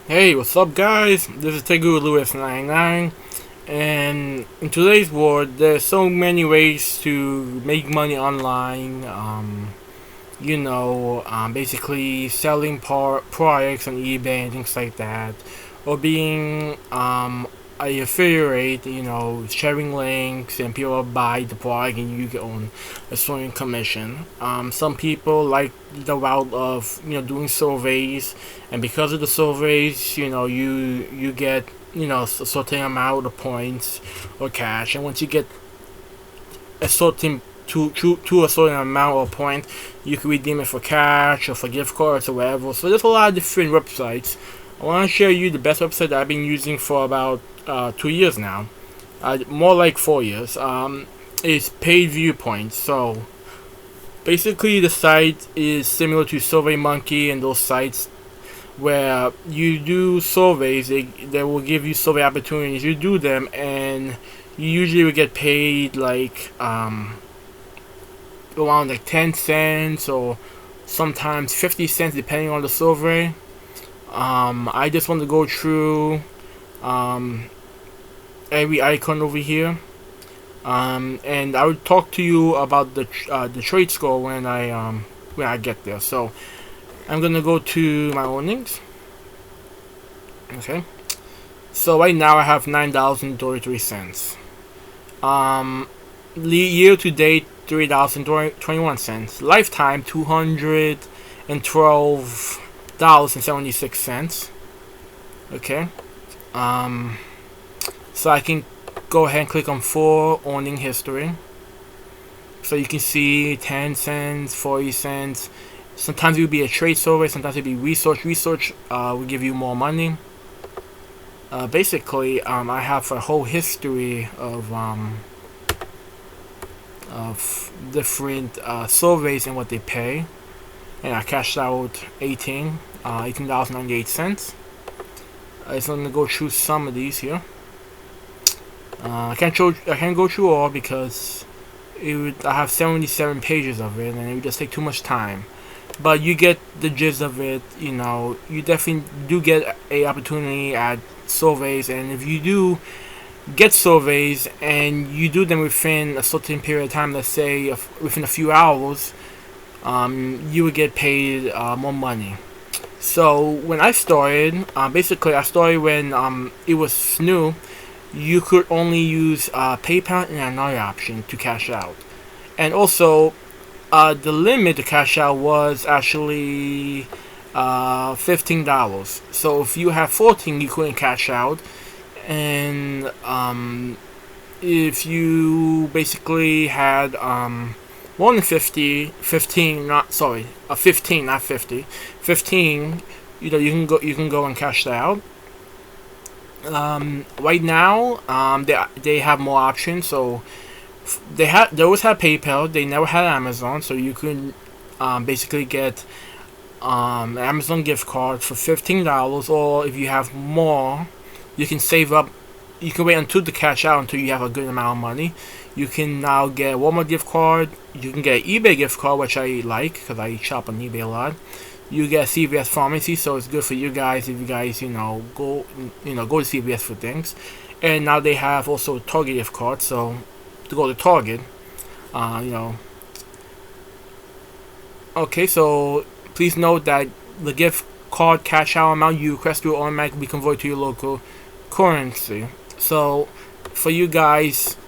Hey, what's up, guys? This is Tegu Lewis 99, and in today's world, there's so many ways to make money online. Basically selling products on eBay and things like that, or being a affiliate. Sharing links and people buy the product and you get on a certain commission. Some people like the route of doing surveys, and because of the surveys, you get a certain amount of points or cash, and once you get a certain to a certain amount of point, you can redeem it for cash or for gift cards or whatever. So there's a lot of different websites. I want to share you the best website that I've been using for about 2 years now, more like 4 years. Is Paidviewpoint. So basically, the site is similar to SurveyMonkey and those sites where you do surveys. They will give you survey opportunities. You do them, and you usually will get paid like around like 10 cents or sometimes 50 cents depending on the survey. I just want to go through every icon over here, and I will talk to you about the trade score when I get there. So I'm gonna go to my earnings. Okay, so right now I have $9.33. Year to date $3.21. Lifetime $212.76. Okay. So I can go ahead and click on full earning history. So you can see 10 cents, 40 cents. Sometimes it will be a trade survey, sometimes it will be research. Research will give you more money. Basically, I have a whole history of different surveys and what they pay. And I cashed out $18.98. I'm gonna go through some of these here. I can't go through all because I have 77 pages of it, and it would just take too much time. But you get the gist of it. You definitely do get a opportunity at surveys, and if you do get surveys and you do them within a certain period of time, let's say within a few hours, you would get paid more money. So when I started, basically I started when it was new. You could only use PayPal and another option to cash out, and also the limit to cash out was actually $15. So if you have 14, you couldn't cash out, and if you basically had more than 15, not sorry, 15, not 50, 15, you can go and cash that out. Right now, they have more options. So they always had PayPal. They never had Amazon, so you can basically get Amazon gift card for $15, or if you have more, you can save up. You can wait until the cash out until you have a good amount of money. You can now get Walmart gift card. You can get eBay gift card, which I like because I shop on eBay a lot. You get CVS pharmacy, so it's good for you guys if you guys go to CVS for things. And now they have also Target gift card, so to go to Target, Okay, so please note that the gift card cash out amount you request will automatically convert to your local currency. So for you guys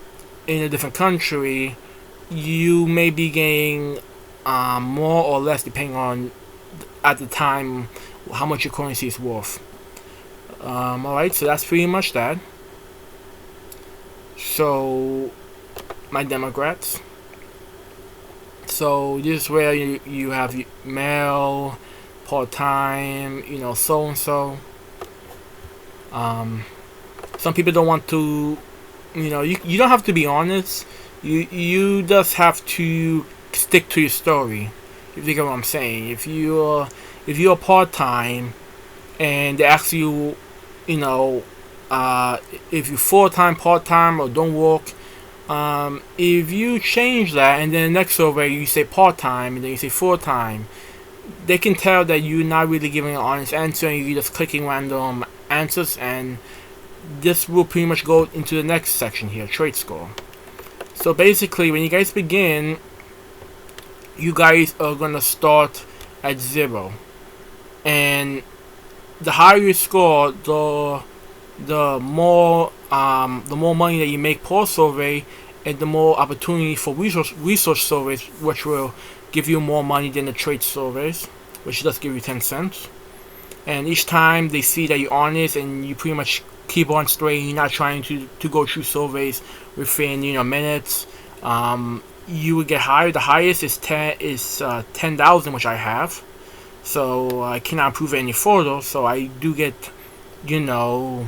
in a different country, you may be getting more or less depending on at the time how much your currency is worth. Alright, so that's pretty much that. So my Democrats. So this is where you have mail, part-time, so and so. Some people don't want to, you don't have to be honest. You just have to stick to your story. If you get what I'm saying. If you're part-time and they ask you, if you're full-time, part-time, or don't work, if you change that and then the next survey you say part-time and then you say full-time, they can tell that you're not really giving an honest answer and you're just clicking random answers, and this will pretty much go into the next section here, trade score. So basically, when you guys begin, you guys are gonna start at 0, and the higher you score, the more money that you make per survey, and the more opportunity for resource surveys, which will give you more money than the trade surveys, which does give you 10 cents. And each time they see that you're honest and you pretty much keep on straight, you're not trying to go through surveys within minutes, you would get higher. The highest is 10,000, which I have. So I cannot improve it any further. So I do get the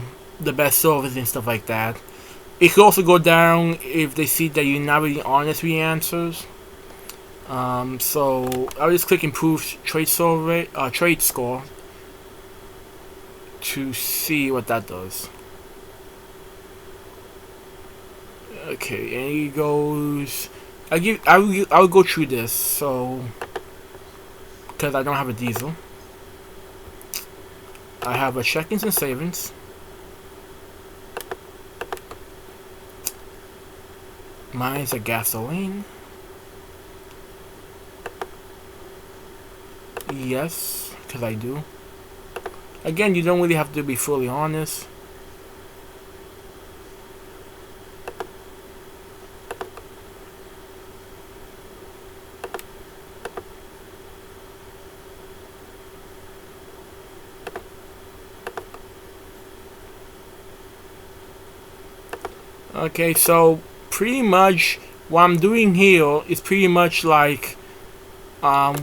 best service and stuff like that. It could also go down if they see that you're not really honest with your answers. So I'll just click improve trade score to see what that does. Okay, and he goes. I'll go through this, so because I don't have a diesel. I have a check-ins and savings. Mine's a gasoline. Yes, because I do. Again, you don't really have to be fully honest. Okay, so pretty much what I'm doing here is pretty much like how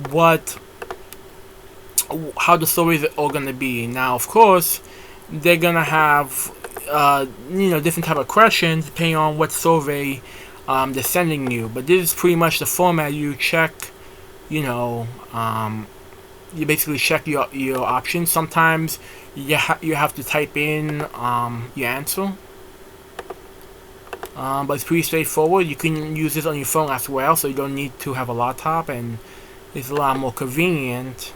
the stories are gonna be. Now, of course, they're gonna have different type of questions depending on what survey they're sending you. But this is pretty much the format. You check, you basically check your options. Sometimes you have to type in your answer. But it's pretty straightforward. You can use this on your phone as well, so you don't need to have a laptop, and it's a lot more convenient.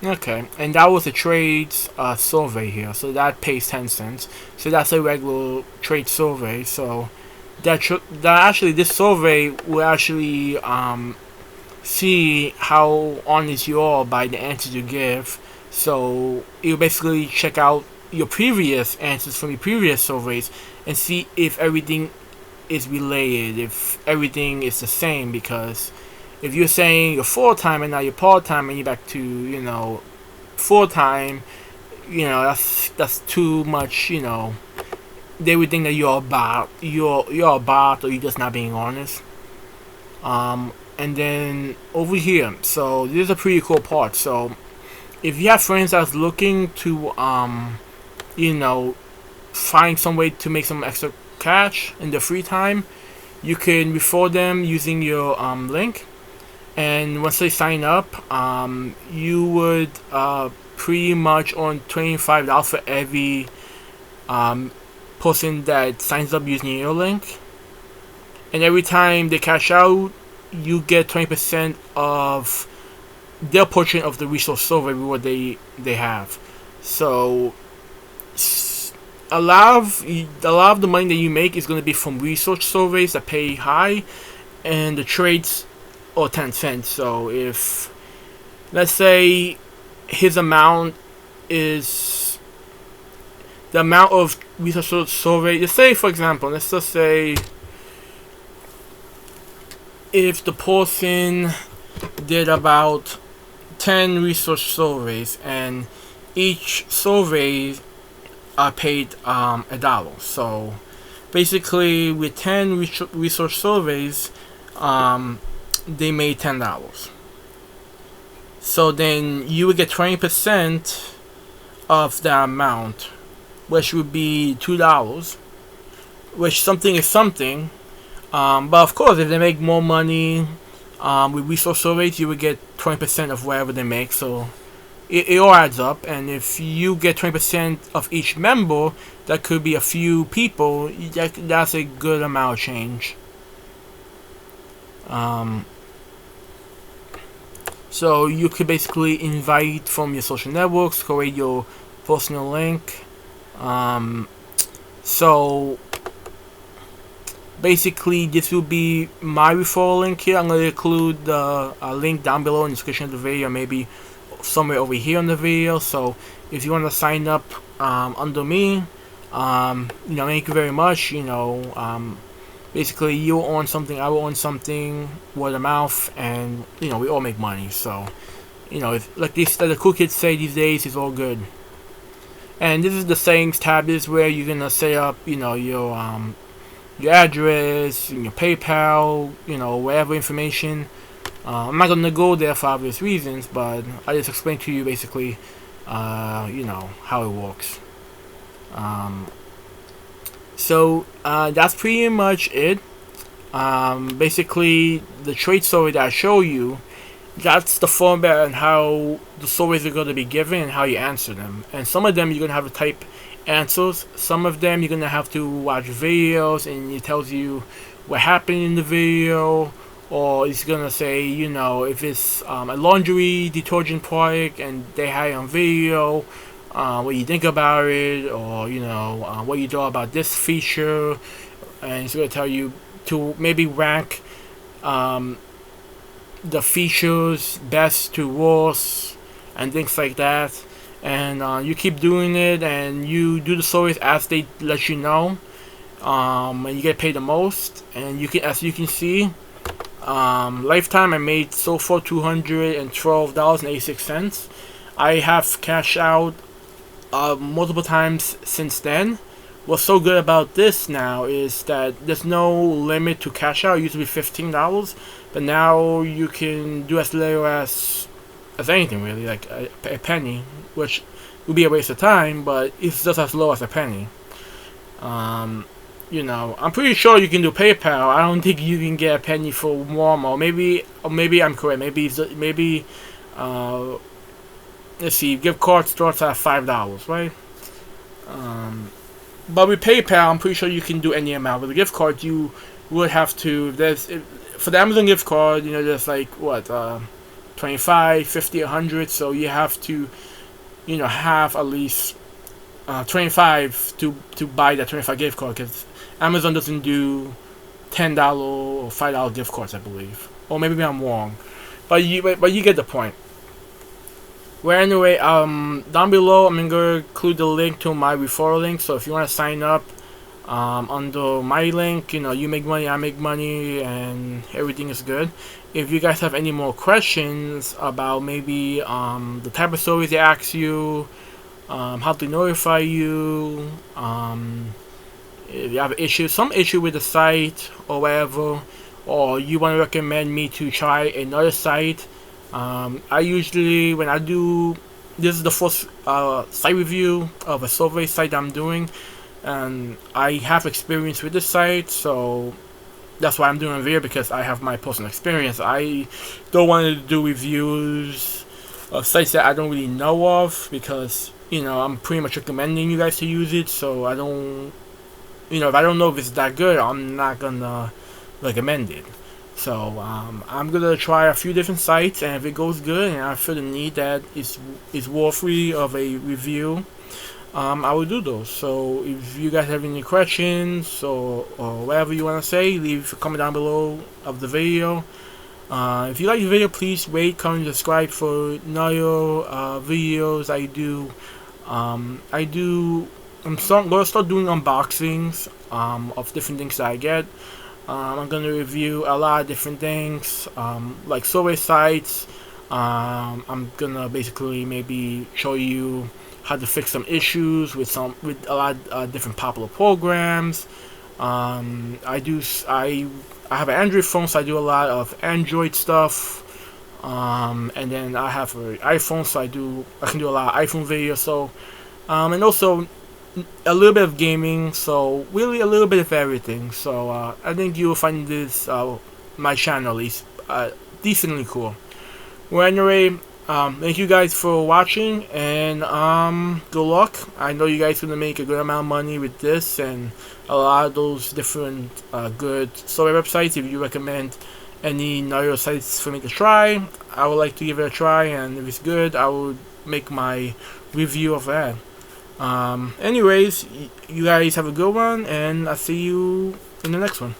Okay, and that was a trades survey here, so that pays 10 cents. So that's a regular trade survey. So that actually, this survey will actually see how honest you are by the answers you give. So you basically check out your previous answers from your previous surveys and see if everything is related, if everything is the same. Because if you're saying you're full-time and now you're part-time and you're back to full-time, that's too much. They would think that you're a bot, or you're just not being honest. And then over here, so this is a pretty cool part. So if you have friends that's looking to find some way to make some extra cash in their free time, you can refer them using your link, and once they sign up, you would pretty much earn $25 for every person that signs up using your link. And every time they cash out, you get 20% of their portion of the resource survey reward they have. So a lot of the money that you make is going to be from research surveys that pay high, and the trades are 10 cents. So if, let's say, his amount is the amount of research survey, let's say, for example, let's just say if the person did about 10 research surveys and each survey paid $1. So basically, with 10 research surveys, they made $10. So then you would get 20% of the amount, which would be $2, which something is something. But of course, if they make more money with resource surveys, you would get 20% of whatever they make. So it all adds up. And if you get 20% of each member, that could be a few people. That's a good amount of change. So you could basically invite from your social networks, create your personal link. So basically, this will be my referral link here. I'm going to include the link down below in the description of the video, maybe somewhere over here on the video. So if you want to sign up under me, thank you very much. Basically, you'll own something, I will own something, word of mouth, and we all make money. So like the cool kids say these days, it's all good. And this is the settings tab. This is where you're gonna set up your address, your PayPal, whatever information. I'm not gonna go there for obvious reasons, but I just explained to you basically how it works. So that's pretty much it. Basically, the trade story that I show you, that's the format and how the stories are going to be given and how you answer them. And some of them you're going to have to type answers. Some of them you're going to have to watch videos and it tells you what happened in the video. Or it's going to say, if it's a laundry detergent product and they had it on video, what you think about it, or what you thought about this feature. And it's going to tell you to maybe rank the features best to worst and things like that. And you keep doing it and you do the stories as they let you know, and you get paid the most. And as you can see, lifetime I made so far $212.86. I have cashed out multiple times since then. What's so good about this now is that there's no limit to cash out. It used to be $15, but now you can do as little as anything really, like a penny, which would be a waste of time, but it's just as low as a penny. I'm pretty sure you can do PayPal. I don't think you can get a penny for Walmart. Maybe I'm correct. Maybe let's see, gift card starts at $5, right? But with PayPal, I'm pretty sure you can do any amount. With a gift card, you would have to. For the Amazon gift card, there's like what, 25, 50, 100. So you have to, have at least 25 to buy that 25 gift card, because Amazon doesn't do $10 or $5 gift cards, I believe. Or maybe I'm wrong, but you get the point. Well, anyway, down below I'm gonna include the link to my referral link. So if you want to sign up under my link, you make money, I make money, and everything is good. If you guys have any more questions about maybe the type of stories they ask you, how to notify you, if you have some issue with the site or whatever, or you want to recommend me to try another site. I usually, when I do, this is the first site review of a survey site I'm doing, and I have experience with this site, so that's why I'm doing a video, because I have my personal experience. I don't want to do reviews of sites that I don't really know of, because I'm pretty much recommending you guys to use it. So I don't, if I don't know if it's that good, I'm not gonna recommend it. So I'm gonna try a few different sites, and if it goes good and I feel the need that is worthy of a review, I will do those. So if you guys have any questions or whatever you want to say, leave a comment down below of the video. If you like the video, please rate, comment, subscribe for another videos I do. I'm gonna start doing unboxings of different things that I get. I'm gonna review a lot of different things, like survey sites. I'm gonna basically maybe show you how to fix some issues with a lot of different popular programs. I have an Android phone, so I do a lot of Android stuff. And then I have an iPhone, so I can do a lot of iPhone videos. So, and also a little bit of gaming, so really a little bit of everything. So I think you will find this my channel is decently cool. Well, anyway, Thank you guys for watching, and good luck. I know you guys gonna make a good amount of money with this and a lot of those different good solar websites. If you recommend any other sites for me to try, I would like to give it a try, and if it's good, I will make my review of that. Anyways, you guys have a good one, and I'll see you in the next one.